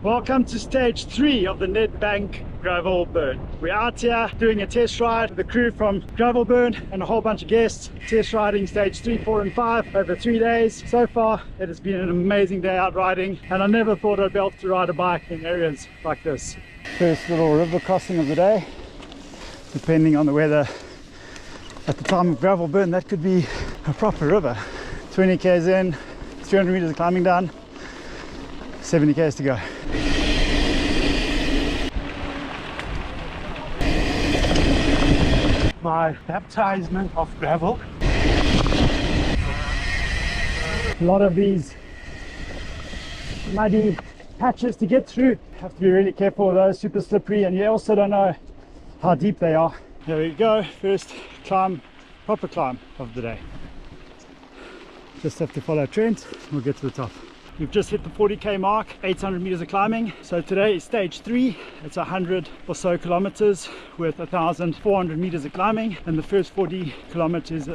Welcome to stage 3 of the Nedbank Gravel Burn. We're out here doing a test ride with the crew from Gravel Burn and a whole bunch of guests, test riding stage 3, 4 and 5 over 3 days. So far it has been an amazing day out riding, and I never thought I'd be able to ride a bike in areas like this. First little river crossing of the day. Depending on the weather at the time of Gravel Burn, that could be a proper river. 20 k's in, 300 meters of climbing down, 70 k's to go. My baptism of gravel. A lot of these muddy patches to get through. Have to be really careful with those, super slippery, and you also don't know how deep they are. There we go, first climb, proper climb of the day. Just have to follow Trent, we'll get to the top. We've just hit the 40k mark, 800 meters of climbing. So today is stage 3. It's 100 or so kilometers with 1,400 meters of climbing, and the first 40 kilometers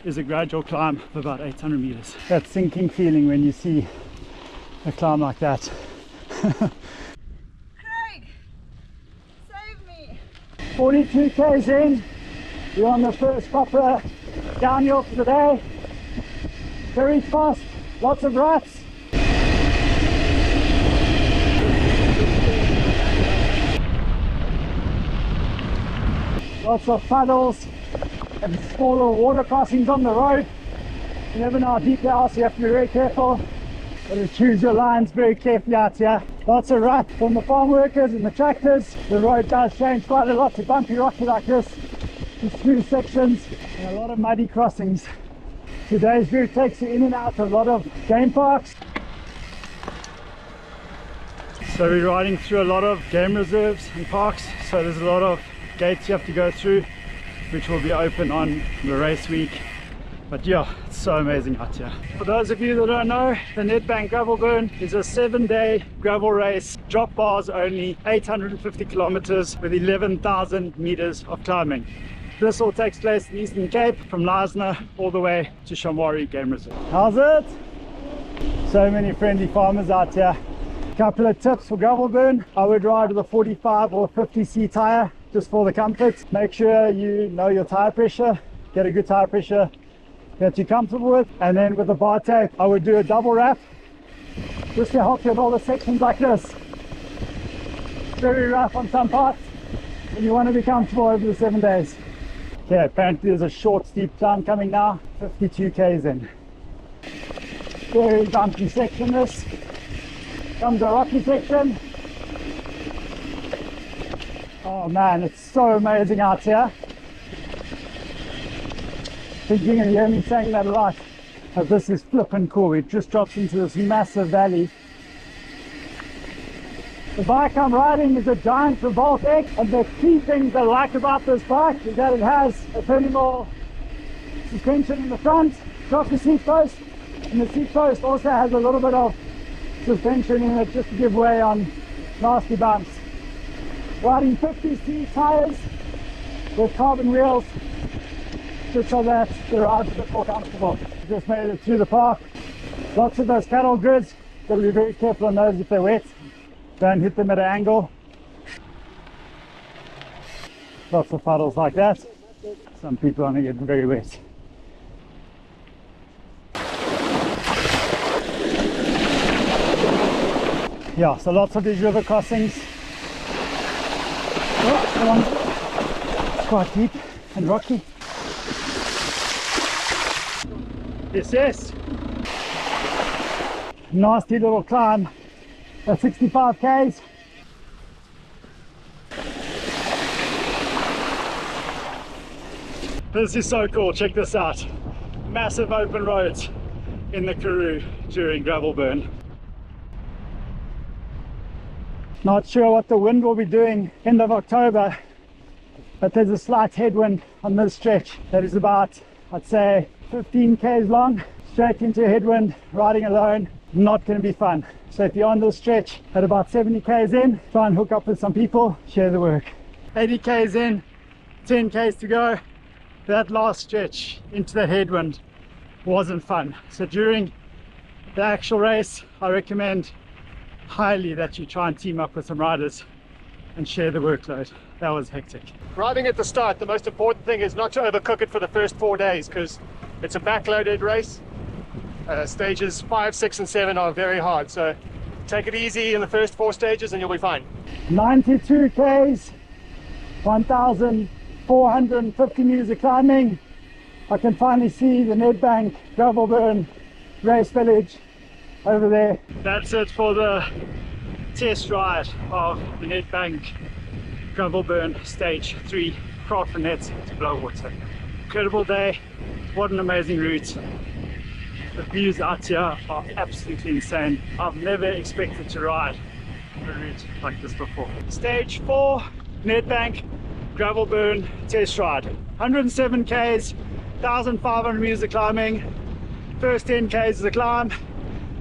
is a gradual climb of about 800 meters. That sinking feeling when you see a climb like that. Craig, save me! 42 k's in, we're on the first proper downhill for the day. Very fast, lots of ruts. Lots of puddles and smaller water crossings on the road. You never know how deep they are, so you have to be very careful. Got to choose your lines very carefully out here. Lots of ruts from the farm workers and the tractors. The road does change quite a lot to bumpy, rocky like this, to smooth sections, and a lot of muddy crossings. Today's route takes you in and out of a lot of game parks. So we're riding through a lot of game reserves and parks, so there's a lot of gates you have to go through, which will be open on the race week. But yeah, it's so amazing out here. For those of you that don't know, the Nedbank Gravel Burn is a 7-day gravel race, drop bars only, 850 kilometers with 11,000 meters of climbing. This all takes place in the Eastern Cape, from Leisner all the way to Shamwari Game Reserve. How's it? So many friendly farmers out here. Couple of tips for gravel burn. I would ride with a 45 or 50C tire just for the comfort. Make sure you know your tire pressure, get a good tire pressure that you're comfortable with. And then with the bar tape, I would do a double wrap just to help you with all the sections like this. Very rough on some parts, and you want to be comfortable over the 7 days. Okay, apparently there's a short steep climb coming now, 52 k's in. Very bumpy section this. Comes a rocky section. Oh man, it's so amazing out here. I think you can hear me saying that a lot. But this is flippin' cool. It just drops into this massive valley. The bike I'm riding is a giant Revolt X, and the key things that I like about this bike is that it has a thermal suspension in the front, drop the seat post, and the seat post also has a little bit of suspension in it just to give way on nasty bumps. Riding 50C tires with carbon wheels just so that the ride's a bit more comfortable. Just made it through the park. Lots of those cattle grids, got to be very careful on those if they're wet. Don't hit them at an angle. Lots of puddles like that. Some people are going to get very wet. Yeah, so lots of these river crossings. Oh, that one's quite deep and rocky. Yes, yes. Nasty little climb at 65 k's. This is so cool, check this out. Massive open roads in the Karoo during Gravel Burn. Not sure what the wind will be doing end of October, but there's a slight headwind on this stretch that is about, I'd say, 15 k's long, straight into a headwind, riding alone, not going to be fun. So if you're on this stretch at about 70 k's in, try and hook up with some people, share the work. 80 k's in, 10 k's to go. That last stretch into the headwind wasn't fun. So during the actual race, I recommend highly that you try and team up with some riders and share the workload. That was hectic. Riding at the start, the most important thing is not to overcook it for the first 4 days, because it's a backloaded race. Stages 5, 6 and 7 are very hard, so take it easy in the first 4 stages and you'll be fine. 92 Ks, 1,450 meters of climbing. I can finally see the Nedbank Gravel Burn race village over there. That's it for the test ride of the Nedbank Gravel Burn Stage 3 craft from Nets to Blowater. Incredible day, what an amazing route. The views out here are absolutely insane. I've never expected to ride a route like this before. Stage 4 Nedbank Gravel Burn test ride. 107 Ks, 1,500 meters of climbing. First 10 Ks is a climb.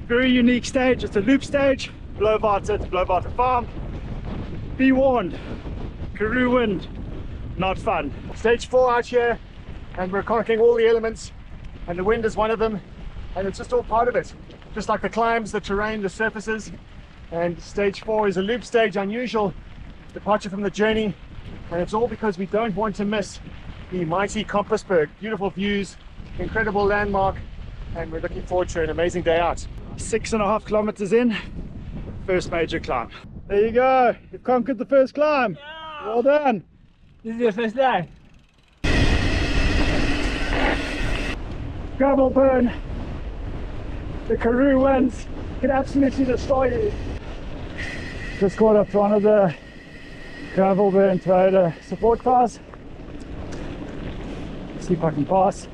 Very unique stage, it's a loop stage. Blowater to Blowater Farm. Be warned, Karoo wind, not fun. Stage 4 out here, and we're conquering all the elements, and the wind is one of them, and it's just all part of it. Just like the climbs, the terrain, the surfaces. And stage 4 is a loop stage, unusual departure from the journey, and it's all because we don't want to miss the mighty Compassberg. Beautiful views, incredible landmark, and we're looking forward to an amazing day out. 6.5 kilometers in, first major climb. There you go, you've conquered the first climb. Yeah. Well done. This is your first day. Gravel burn. The Karoo winds can absolutely destroy you. Just caught up to one of the Gravel Burn Toyota support cars. See if I can pass.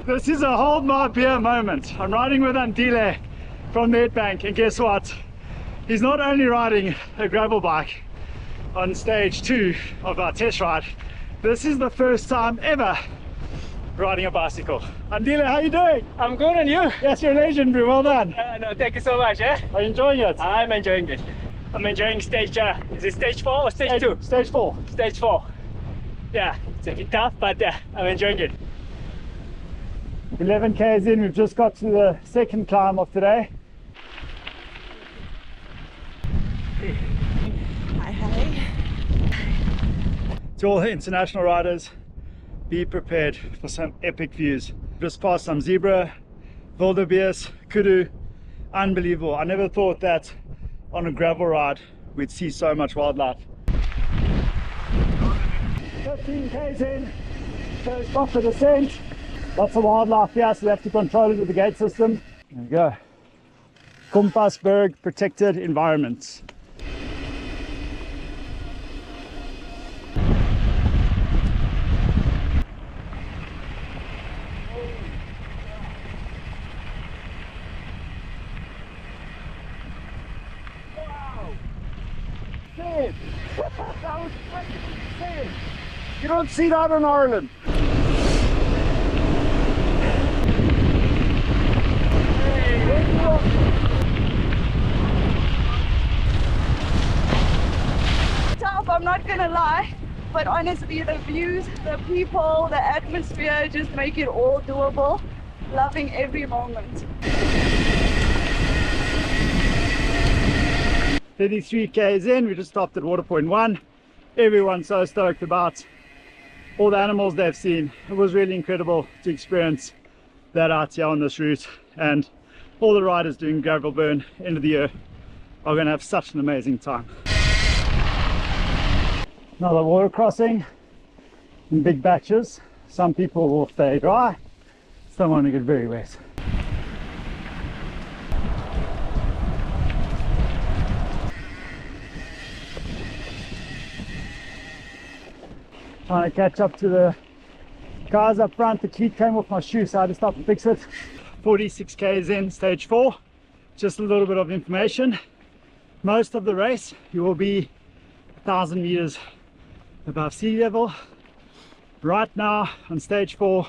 This is a hold my beer moment. I'm riding with Andile from Nedbank, and guess what? He's not only riding a gravel bike on stage 2 of our test ride, this is the first time ever riding a bicycle. Andile, how are you doing? I'm good, and you? Yes, you're a legend, bro. Well done. No, thank you so much. Are you enjoying it? I'm enjoying it. I'm enjoying stage, is it stage 4 or stage 2? Stage 4. Stage 4. Yeah, it's a bit tough, but I'm enjoying it. 11 Ks in, we've just got to the second climb of today. Hi. To all the international riders, be prepared for some epic views. Just past some zebra, wildebeest, kudu, unbelievable. I never thought that on a gravel ride we'd see so much wildlife. 15 Ks in, first proper descent. Lots of wildlife here, so we have to control it with the gate system. There we go. Compassberg protected environments. That was freaking insane. You don't see that in Ireland. Tough, I'm not gonna lie, but honestly, the views, the people, the atmosphere just make it all doable. Loving every moment. 33 Ks in, we just stopped at water point 1. Everyone's so stoked about all the animals they've seen. It was really incredible to experience that out here on this route, and all the riders doing Gravel Burn end of the year are going to have such an amazing time. Another water crossing in big batches. Some people will stay dry, some want to get very wet. Trying to catch up to the guys up front. The cleat came off my shoe, so I had to stop and fix it. 46 Ks in, stage 4. Just a little bit of information. Most of the race you will be 1,000 meters above sea level. Right now on stage 4,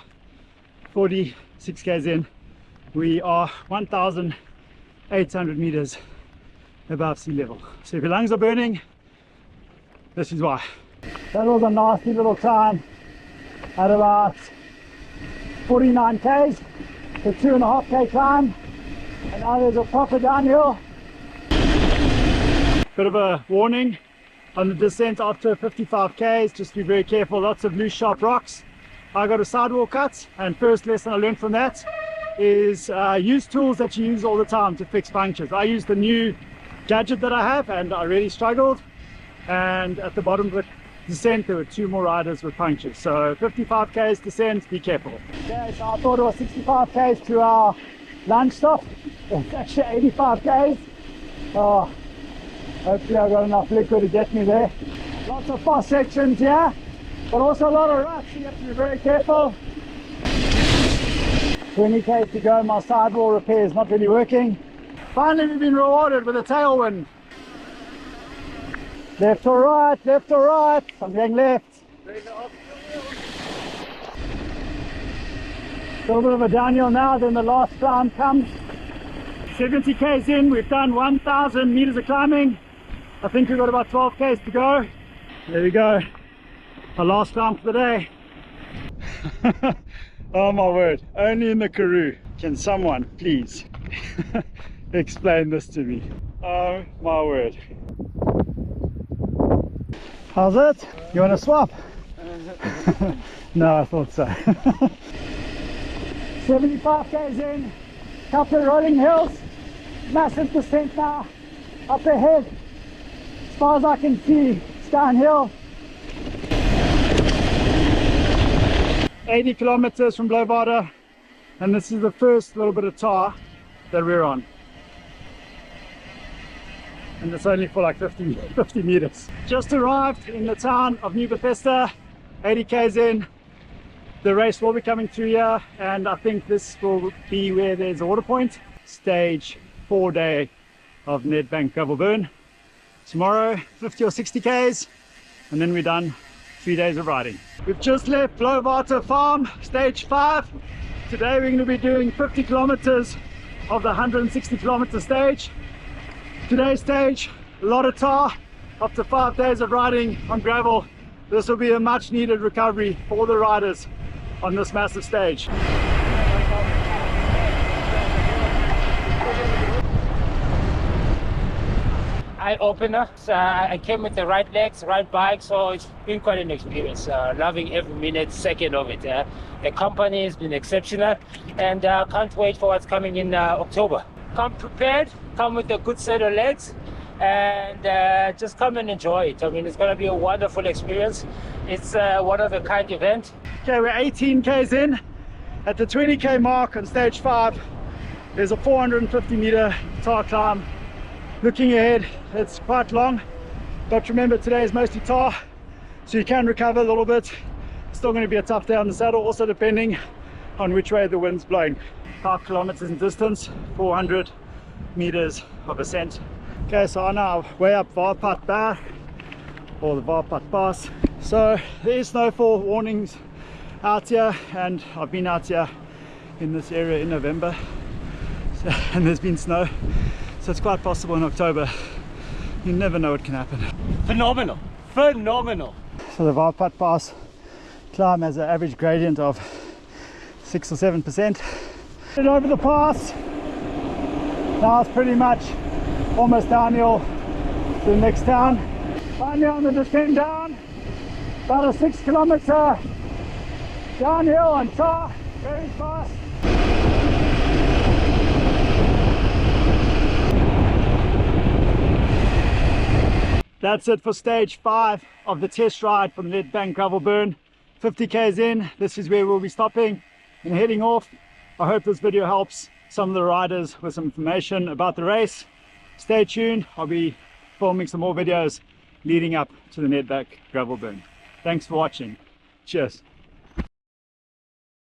46 Ks in, we are 1,800 meters above sea level. So if your lungs are burning, this is why. That was a nasty little climb at about 49 Ks. the 2.5k climb, and now there's a proper downhill. Bit of a warning on the descent after 55k's, just be very careful, lots of loose sharp rocks. I got a sidewall cut, and first lesson I learned from that is use tools that you use all the time to fix punctures. I used the new gadget that I have and I really struggled, and at the bottom of the descent there were 2 more riders with punctures. So 55k's descent, be careful. Okay, so I thought it was 65k's to our lunch stop. It's actually 85k's. Oh, hopefully I got enough liquid to get me there. Lots of fast sections here, but also a lot of ruts, so you have to be very careful. 20k to go, my sidewall repair is not really working. Finally we've been rewarded with a tailwind. Left or right, left or right. I'm going left. A little bit of a downhill now, then the last climb comes. 70k's in, we've done 1,000 meters of climbing. I think we've got about 12k's to go. There we go. Our last climb for the day. Oh my word, only in the Karoo. Can someone please explain this to me? Oh my word. How's it? You want to swap? No, I thought so. 75k's in, couple of rolling hills, massive descent now, up ahead, as far as I can see, it's downhill. 80 kilometers from Blauwater, and this is the first little bit of tar that we're on. And it's only for like 50 meters. Just arrived in the town of New Bethesda, 80k's in. The race will be coming through here, and I think this will be where there's a water point. Stage 4 day of Nedbank Gravel Burn. Tomorrow 50 or 60k's, and then we're done. 3 days of riding. We've just left Blauwater Farm, stage 5. Today we're going to be doing 50 kilometers of the 160 kilometer stage. Today's stage, a lot of tar. After 5 days of riding on gravel, this will be a much needed recovery for all the riders on this massive stage. Eye opener. I came with the right legs, right bike, so it's been quite an experience. Loving every minute, second of it. The company has been exceptional, and can't wait for what's coming in October. Come prepared, come with a good set of legs, and just come and enjoy it. I mean, it's going to be a wonderful experience. It's one of a kind event. Okay, we're 18k's in. At the 20k mark on stage 5, there's a 450 meter tar climb. Looking ahead, it's quite long, but remember today is mostly tar, so you can recover a little bit. It's still going to be a tough day on the saddle, also depending on which way the wind's blowing. 5 kilometers in distance, 400 meters of ascent. Okay, so on our way up Vaarpad Berg, or the Vaarpad Pass. So there is snowfall warnings out here, and I've been out here in this area in November, and there's been snow. So it's quite possible in October. You never know what can happen. Phenomenal, phenomenal. So the Vaarpad Pass climb has an average gradient of 6 or 7%. And over the pass, now it's pretty much almost downhill to the next town. Finally on the descent down, about a 6 kilometer downhill on tar, very fast. That's it for stage 5 of the test ride from the Nedbank Gravel Burn. 50k's in, this is where we'll be stopping and heading off. I hope this video helps some of the riders with some information about the race. Stay tuned, I'll be filming some more videos leading up to the Nedbank Gravel Burn. Thanks for watching. Cheers.